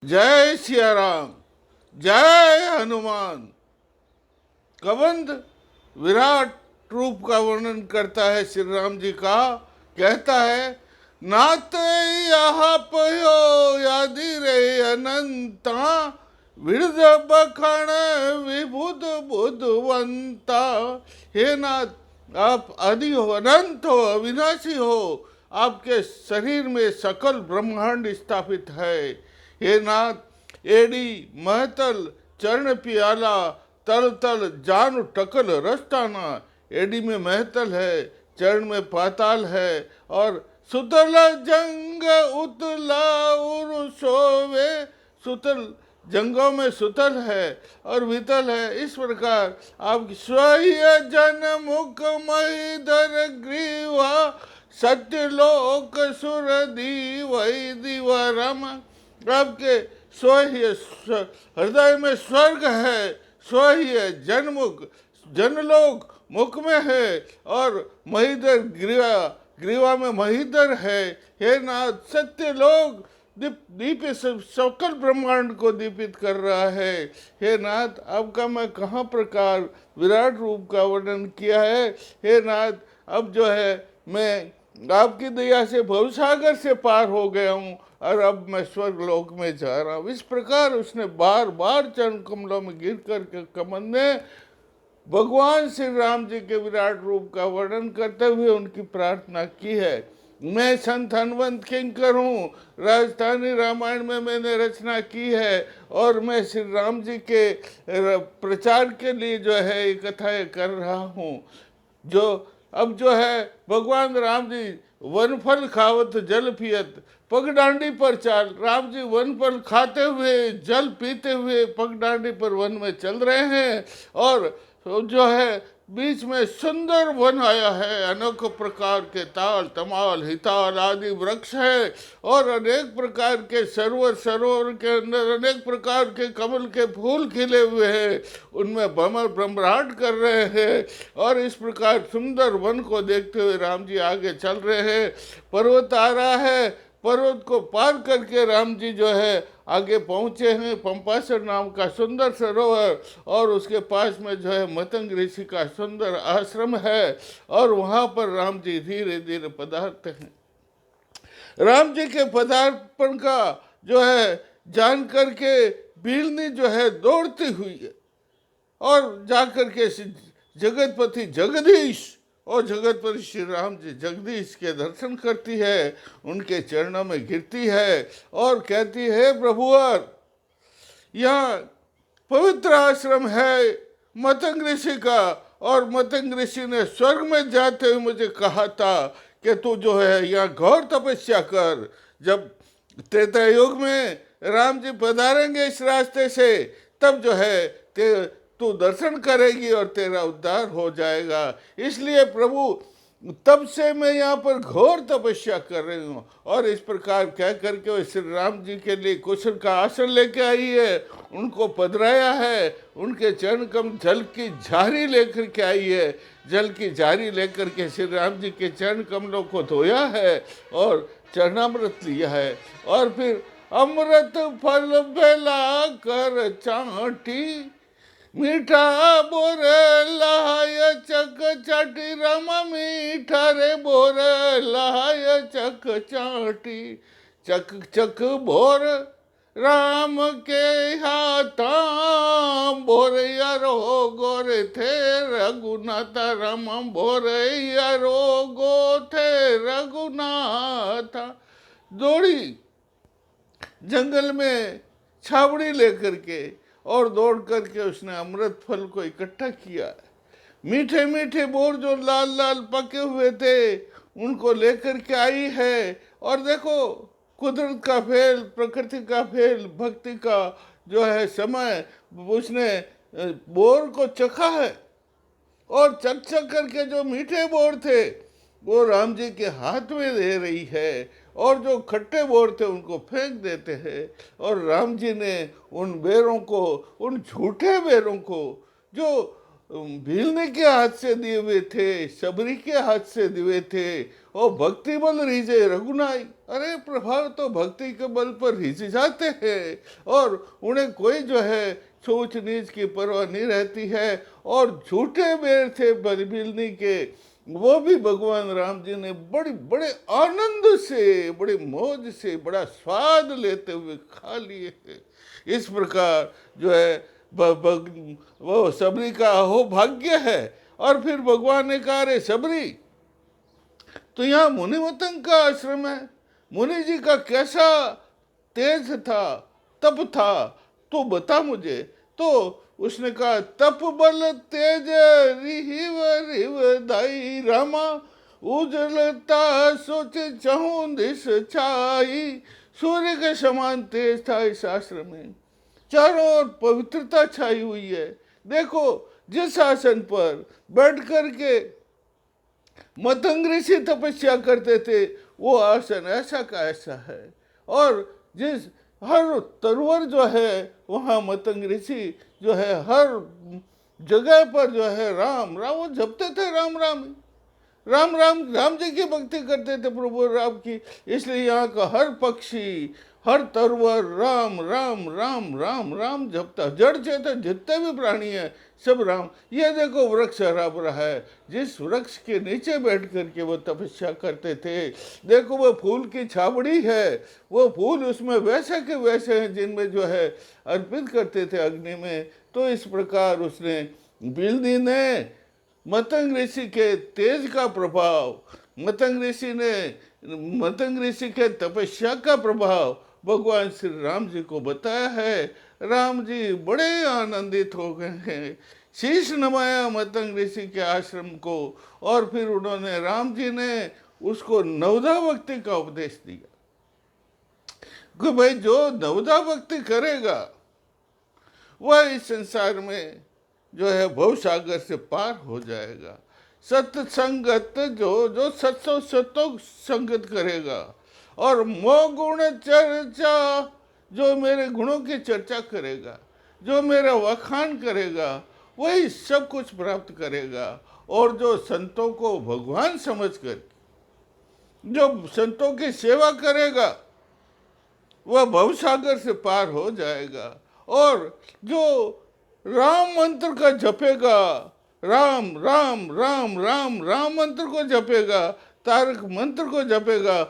जय सिया राम, जय हनुमान। कबंध विराट रूप का वर्णन करता है श्री राम जी का। कहता है, नात यहाँ पयो यादि रे अनंता, विरद बखण विबुध बुधवंता। हे नाथ, आप आदि हो, अनंत हो, अविनाशी हो। आपके शरीर में सकल ब्रह्मांड स्थापित है। हे नाथ, एड़ी महतल चरण पियाला, तल तल जान टकल रस्ताना। एड़ी में महतल है, चरण में पाताल है, और सुतल जंग उतला उर सोवे। सुतल जंगों में सुतल है और वितल है। इस प्रकार आपकी स्वय जन मुख महिधर ग्रीवा, सत्यलोक सुर दीवै दिवरम। आपके स्वय हृदय में स्वर्ग है, स्वय जनमुख जनलोक मुख में है, और महिधर ग्रीवा, ग्रीवा में महिधर है। हे नाथ, सत्य लोग दीप सकल ब्रह्मांड को दीपित कर रहा है। हे नाथ, आपका मैं कहाँ प्रकार विराट रूप का वर्णन किया है। हे नाथ, अब जो है मैं आपकी दया से भवसागर से पार हो गया हूँ, और अब मैं स्वर्ग लोक में जा रहा हूँ। इस प्रकार उसने बार बार चरण कमलों में गिर करके कमल ने भगवान श्री राम जी के विराट रूप का वर्णन करते हुए उनकी प्रार्थना की है। मैं संत हनुमंत किंकर हूँ, राजधानी रामायण में मैंने रचना की है, और मैं श्री राम जी के प्रचार के लिए जो है ये कथाएं कर रहा हूँ। जो अब जो है भगवान राम जी वनफल खावत जल पियत, पगडांडी पर चाल। राम जी वनफल खाते हुए जल पीते हुए पगडांडी पर वन में चल रहे हैं, और जो है बीच में सुंदर वन आया है। अनेक प्रकार के ताल तमाल हिताल आदि वृक्ष है, और अनेक प्रकार के सरोवर, सरोवर के अंदर अनेक प्रकार के कमल के फूल खिले हुए हैं, उनमें भ्रमर भ्रमराट कर रहे हैं। और इस प्रकार सुंदर वन को देखते हुए राम जी आगे चल रहे हैं। पर्वत आ रहा है, पर्वत को पार करके राम जी जो है आगे पहुँचे हैं पंपासर नाम का सुंदर सरोवर, और उसके पास में जो है मतंग ऋषि का सुंदर आश्रम है, और वहाँ पर राम जी धीरे धीरे पधारते हैं। राम जी के पदार्पण का जो है जान करके बिलनी जो है दौड़ती हुई है, और जाकर के जगतपति जगदीश और जगतपति श्री राम जी जगदीश के दर्शन करती है, उनके चरणों में गिरती है और कहती है, प्रभुवर, यहाँ पवित्र आश्रम है मतंग ऋषि का, और मतंग ऋषि ने स्वर्ग में जाते हुए मुझे कहा था कि तू जो है यहाँ घोर तपस्या कर। जब त्रेता युग में राम जी पधारेंगे इस रास्ते से, तब जो है तू दर्शन करेगी और तेरा उद्धार हो जाएगा। इसलिए प्रभु, तब से मैं यहाँ पर घोर तपस्या कर रही हूँ। और इस प्रकार कह करके वो श्री राम जी के लिए कुशल का आसन लेके आई है, उनको पधराया है, उनके चरण कम जल की झारी लेकर के आई है, जल की झारी लेकर के श्री राम जी के चरण कमलों को धोया है और चरणामृत लिया है, और फिर अमृत फल बेला कर चाटी, मीठा बोर लहाय चक चाटी, रमा मीठा रे बोर लहाय चक चाटी। चक चक बोर राम के हाथा, बोर यारो गोरे थे रघुनाथ, राम बोर यारो गो थे रघुनाथ। दौड़ी जंगल में छावड़ी लेकर के, और दौड़ करके उसने अमृत फल को इकट्ठा किया। मीठे मीठे बोर जो लाल लाल पके हुए थे, उनको लेकर के आई है। और देखो, कुदरत का फेल, प्रकृति का फेल, भक्ति का जो है समय, उसने बोर को चखा है, और चख चख करके जो मीठे बोर थे वो राम जी के हाथ में दे रही है, और जो खट्टे बोर थे उनको फेंक देते हैं। और राम जी ने उन बेरों को, उन झूठे बेरों को जो भीलने के हाथ से दिए हुए थे, सबरी के हाथ से दिए थे, और भक्ति बल रीझे रघुनाई। अरे प्रभाव तो भक्ति के बल पर रीझ जाते हैं और उन्हें कोई जो है छोच नीच की परवाह नहीं रहती है। और झूठे बेर थे बलबिलनी के, वो भी भगवान राम जी ने बड़े आनंद से, बड़े मौज से, बड़ा स्वाद लेते हुए खा लिए हैं। इस प्रकार जो है वो सबरी का अहो भाग्य है। और फिर भगवान ने कहा, रे सबरी, तो यहाँ मुनि मतंग का आश्रम है, मुनि जी का कैसा तेज था, तप था, तो बता मुझे। तो उसने कहा, तप बल तेज रिहिव रिव दाई रामा, उजलता सोच चहु दिश छाई। सूर्य के समान तेज था इस आश्रम में, चारों ओर पवित्रता छाई हुई है। देखो, जिस आसन पर बैठ करके मतंग ऋषि तपस्या करते थे, वो आसन ऐसा का ऐसा है। और जिस हर तरवर जो है वहाँ मतंग ऋषि जो है हर जगह पर जो है राम राम, वो जपते थे राम राम, राम राम, राम जी की भक्ति करते थे, प्रभु राम की। इसलिए यहाँ का हर पक्षी, हर तरवर राम राम राम राम राम जपता। जड़ चेतन जितने भी प्राणी हैं सब राम। ये देखो वृक्ष हरा भरा है, जिस वृक्ष के नीचे बैठ करके वो तपस्या करते थे। देखो वो फूल की छावड़ी है, वो फूल उसमें वैसे के वैसे हैं जिनमें जो है अर्पित करते थे अग्नि में। तो इस प्रकार उसने, बिल्दी ने मतंग ऋषि के तेज का प्रभाव, मतंग ऋषि के तपस्या का प्रभाव भगवान श्री राम जी को बताया है। राम जी बड़े आनंदित हो गए हैं, शीश नवाया मतंग ऋषि के आश्रम को। और फिर उन्होंने, राम जी ने उसको नवदा भक्ति का उपदेश दिया कि भाई जो नवदा भक्ति करेगा वह इस संसार में जो है भव सागर से पार हो जाएगा। सत्संगत जो सत्सो संगत करेगा, और मो गुण चर्चा, जो मेरे गुणों की चर्चा करेगा, जो मेरा वखान करेगा, वही सब कुछ प्राप्त करेगा। और जो संतों को भगवान समझकर, जो संतों की सेवा करेगा, वह भवसागर से पार हो जाएगा। और जो राम मंत्र का जपेगा, राम राम राम राम राम मंत्र को जपेगा, तारक मंत्र को जपेगा,